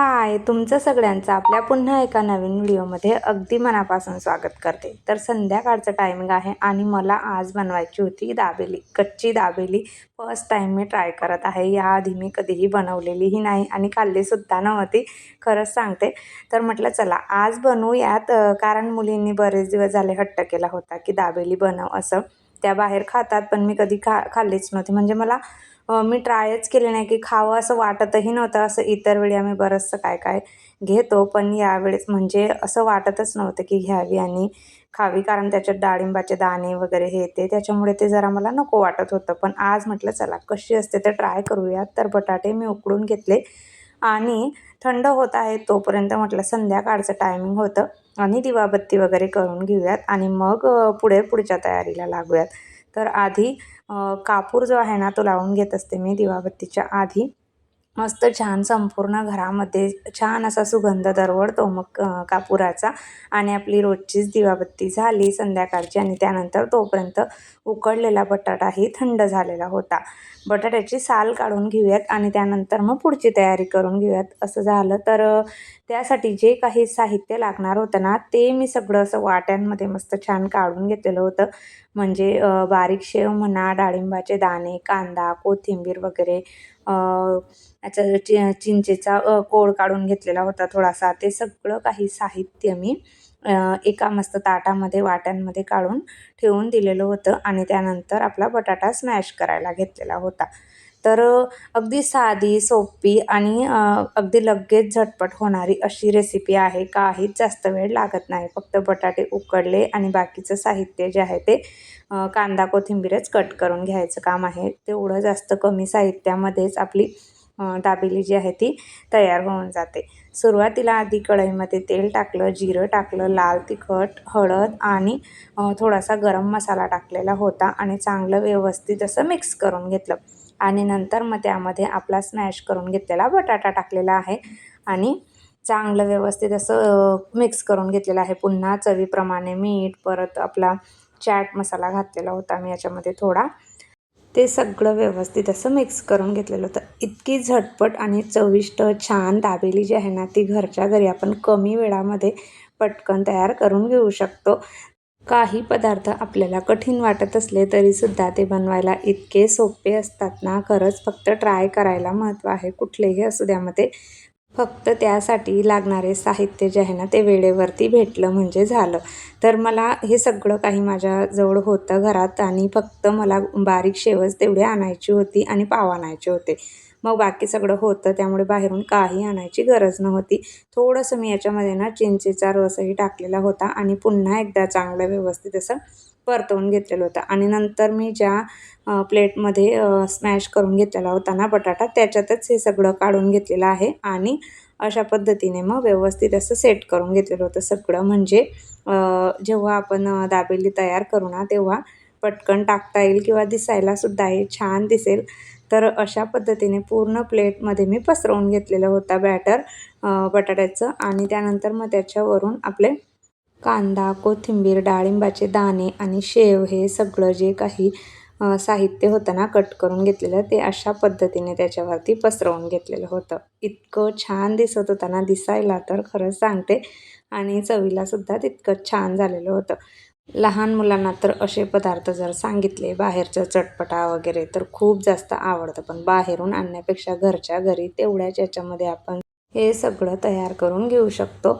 हाय, तुमचं सगळ्यांचं आपल्या पुन्हा एका नवीन व्हिडिओमध्ये अगदी मनापासून स्वागत करते. तर संध्याकाळचं टायमिंग आहे आणि मला आज बनवायची होती दाबेली, कच्ची दाबेली. फर्स्ट टाईम मी ट्राय करत आहे. याआधी मी कधीही बनवलेलीही नाही आणि खाल्लीसुद्धा नव्हती, खरंच सांगते. तर म्हटलं चला आज बनवूयात, कारण मुलींनी बरेच दिवस झाले हट्ट केला होता की दाबेली बनव असं. त्या बाहेर खातात पण मी कधी खाल्लीच नव्हती. म्हणजे मला मी ट्रायच केले नाही की खावं असं वाटतही नव्हतं. असं इतर वेळी आम्ही बरंचसं काय काय घेतो, पण यावेळेस म्हणजे असं वाटतच नव्हतं की घ्यावी आणि खावी, कारण त्याच्यात डाळिंबाचे दाणे वगैरे हे ते त्याच्यामुळे ते जरा मला नको वाटत होतं. पण आज म्हटलं चला कशी असते ते ट्राय करूयात. तर बटाटे मी उकडून घेतले आणि थंड होत आहे तोपर्यंत म्हटलं संध्याकाळचं टायमिंग होतं आणि दिवाबत्ती वगैरे करून घेऊयात आणि मग पुढच्या तयारीला लागूयात. तर आधी कापूर जो आहे ना तो लावून घेत असते मी दिवाबत्तीच्या आधी. मस्त छान संपूर्ण घरामध्ये छान असा सुगंध दरवळतो मग कापुराचा. आणि आपली रोजचीच दिवाबत्ती झाली संध्याकाळची आणि त्यानंतर तोपर्यंत उकडलेला बटाटाही थंड झालेला होता. बटाट्याची साल काढून घेऊयात आणि त्यानंतर मग पुढची तयारी करून घेऊयात. असं झालं तर त्यासाठी जे काही साहित्य लागणार होतं ना ते मी सगळं असं वाट्यांमध्ये मस्त छान काढून घेतलेलं होतं. म्हणजे बारीक शेव म्हणा, डाळिंबाचे दाणे, कांदा, कोथिंबीर वगैरे, याचा चिंचेचा कोळ काढून घेतलेला होता थोडासा. ते सगळं काही साहित्य मी एका मस्त ताटामध्ये वाट्यांमध्ये काढून ठेवून दिलेलं होतं आणि त्यानंतर आपला बटाटा स्मॅश करायला घेतलेला होता. तर अगदी साधी, सोपी आणि अगदी लगेच झटपट होणारी अशी रेसिपी आहे. काहीच जास्त वेळ लागत नाही. फक्त बटाटे उकडले आणि बाकीचं साहित्य जे आहे ते कांदा, कोथिंबीरच कट करून घ्यायचं काम आहे. तेवढं जास्त कमी साहित्यामध्येच आपली दाबेली जी आहे ती तयार होऊन जाते. सुरुवातीला आधी कढईमध्ये तेल टाकलं, जिरं टाकलं, लाल तिखट, हळद आणि थोडासा गरम मसाला टाकलेला होता आणि चांगलं व्यवस्थित असं मिक्स करून घेतलं. आणि नंतर मग त्यामध्ये आपला स्मॅश करून घेतलेला बटाटा टाकलेला आहे आणि चांगलं व्यवस्थित असं मिक्स करून घेतलेलं आहे. पुन्हा चवीप्रमाणे मीठ, परत आपला चाट मसाला घातलेला होता मी याच्यामध्ये थोडा. ते सगळं व्यवस्थित असं मिक्स करून घेतलेलं होतं. इतकी झटपट आणि चविष्ट छान दाबेली जी आहे ना ती घरच्या घरी आपण कमी वेळामध्ये पटकन तयार करून घेऊ शकतो. काही पदार्थ आपल्याला कठीण वाटत असले तरीसुद्धा ते बनवायला इतके सोपे असतात ना, खरंच फक्त ट्राय करायला महत्त्व आहे. कुठलेही असू द्या मग ते. फक्त त्यासाठी लागणारे साहित्य जे आहे ना ते वेळेवरती भेटलं म्हणजे झालं. तर मला हे सगळं काही माझ्याजवळ होतं घरात आणि फक्त मला बारीक शेवच तेवढी आणायची होती आणि पाव आणायचे होते. मग बाकी सगळं होतं त्यामुळे बाहेरून काही आणायची गरज नव्हती. थोडंसं मी याच्यामध्ये ना चिंचेचा रसही टाकलेला होता आणि पुन्हा एकदा चांगलं व्यवस्थित असं परतवून घेतलेलं होतं आणि नंतर मी ज्या प्लेटमध्ये स्मॅश करून घेतलेला होता ना बटाटा त्याच्यातच हे सगळं काढून घेतलेलं आहे आणि अशा पद्धतीने मग व्यवस्थित असं सेट करून घेतलेलं होतं सगळं. म्हणजे जेव्हा आपण दाबेली तयार करू ना तेव्हा पटकन टाकता येईल किंवा दिसायलासुद्धा हे छान दिसेल. तर अशा पद्धतीने पूर्ण प्लेटमध्ये मी पसरवून घेतलेलं होता बॅटर बटाट्याचं आणि त्यानंतर मग त्याच्यावरून आपले कांदा, कोथिंबीर, डाळिंबाचे दाणे आणि शेव हे सगळं जे काही साहित्य होतं ना कट करून घेतलेलं ते अशा पद्धतीने त्याच्यावरती पसरवून घेतलेलं होतं. इतकं छान दिसत होतं ना दिसायला तर खरंच सांगते आणि चवीलासुद्धा तितकंच छान झालेलं होतं. लहान मुलांना तर असे पदार्थ जर सांगितले बाहेरचं चटपटा वगैरे तर खूप जास्त आवडतं. पण बाहेरून आणण्यापेक्षा घरच्या घरी तेवढ्याच याच्यामध्ये आपण हे सगळं तयार करून घेऊ शकतो.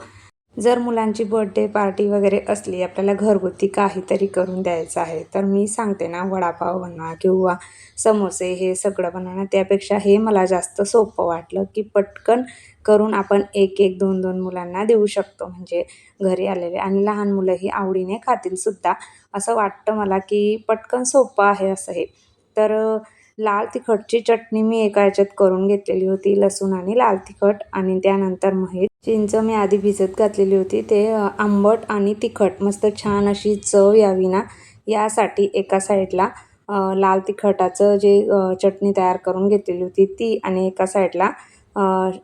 जर मुलांची बर्थडे पार्टी वगैरे असली, आपल्याला घरगुती काहीतरी करून द्यायचं आहे, तर मी सांगते ना वडापाव बनवा किंवा समोसे हे सगळं बनवणं त्यापेक्षा हे मला जास्त सोपं वाटलं की पटकन करून आपण 1-1, 2-2 मुलांना देऊ शकतो. म्हणजे घरी आलेले आणि लहान मुलंही आवडीने खातीलसुद्धा. असं वाटतं मला की पटकन सोपं आहे असं हे. तर लाल तिखटची चटणी मी एका ह्याच्यात करून घेतलेली होती, लसूण आणि लाल तिखट आणि त्यानंतर मग हे चिंच मी आधी भिजत घातलेली होती. ते आंबट आणि तिखट मस्त छान अशी चव यावी ना यासाठी एका साईडला लाल तिखटाचं जे चटणी तयार करून घेतलेली होती ती आणि एका साईडला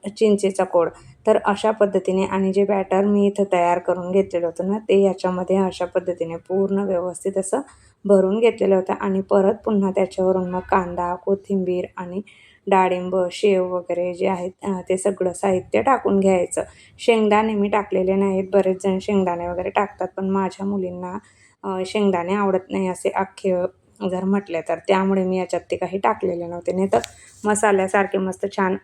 चिंचेचा कोळ. तर अशा पद्धतीने आणि जे बॅटर मी इथं तयार करून घेतलेलं होतं ना ते याच्यामध्ये अशा पद्धतीने पूर्ण व्यवस्थित असं भरून घेतलेलं होतं आणि परत पुन्हा त्याच्यावरून मग कांदा, कोथिंबीर आणि डाळिंब, शेव वगैरे जे आहेत ते सगळं साहित्य टाकून घ्यायचं. शेंगदाणे मी टाकलेले नाहीत. बरेच जण शेंगदाणे वगैरे टाकतात, पण माझ्या मुलींना शेंगदाणे आवडत नाही असे अख्खे जर म्हटले तर, त्यामुळे मी याच्यात ते काही टाकलेले नव्हते. नाही तर मसाल्यासारखे मस्त छान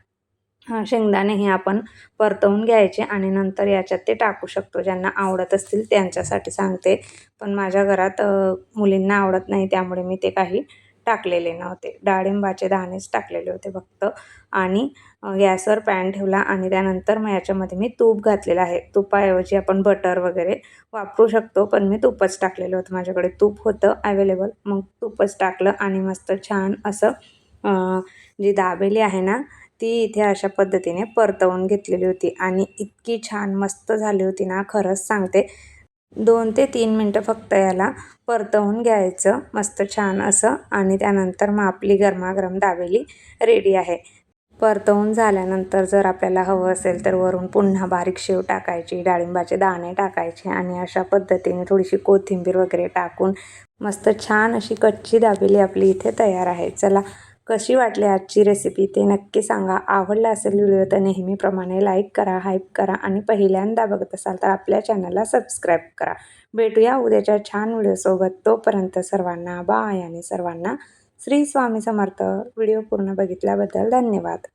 शेंगदाणे हे आपण परतवून घ्यायचे आणि नंतर याच्यात ते टाकू शकतो. ज्यांना आवडत असतील त्यांच्यासाठी सांगते, पण माझ्या घरात मुलींना आवडत नाही, त्यामुळे मी ते काही टाकलेले नव्हते. डाळिंबाचे दाणेच टाकलेले होते फक्त. आणि गॅसवर पॅन ठेवला आणि त्यानंतर मग याच्यामध्ये मी तूप घातलेलं आहे. तुपाऐवजी आपण बटर वगैरे वापरू शकतो, पण मी तूपच टाकलेलं होतं. माझ्याकडे तूप होतं अवेलेबल, मग तूपच टाकलं आणि मस्त छान असं जी दाबेली आहे ना, ती इथे अशा पद्धतीने परतवून घेतलेली होती आणि इतकी छान मस्त झाली होती ना, खरंच सांगते. 2 ते 3 मिनटं फक्त याला परतवून घ्यायचं मस्त छान असं आणि त्यानंतर मग आपली गरमागरम दाबेली रेडी आहे. परतवून झाल्यानंतर जर आपल्याला हवं असेल तर वरून पुन्हा बारीक शेव टाकायची, डाळिंबाचे दाणे टाकायचे आणि अशा पद्धतीने थोडीशी कोथिंबीर वगैरे टाकून मस्त छान अशी कच्ची दाबेली आपली इथे तयार आहे. चला, कशी वाटली आजची रेसिपी ते नक्की सांगा. आवडला असेल व्हिडिओ तर नेहमीप्रमाणे लाईक करा, हाईप करा आणि पहिल्यांदा बघत असाल तर आपल्या चॅनलला सबस्क्राईब करा. भेटूया उद्याच्या छान व्हिडिओसोबत. तोपर्यंत सर्वांना बाय आणि सर्वांना श्री स्वामी समर्थ. व्हिडिओ पूर्ण बघितल्याबद्दल धन्यवाद.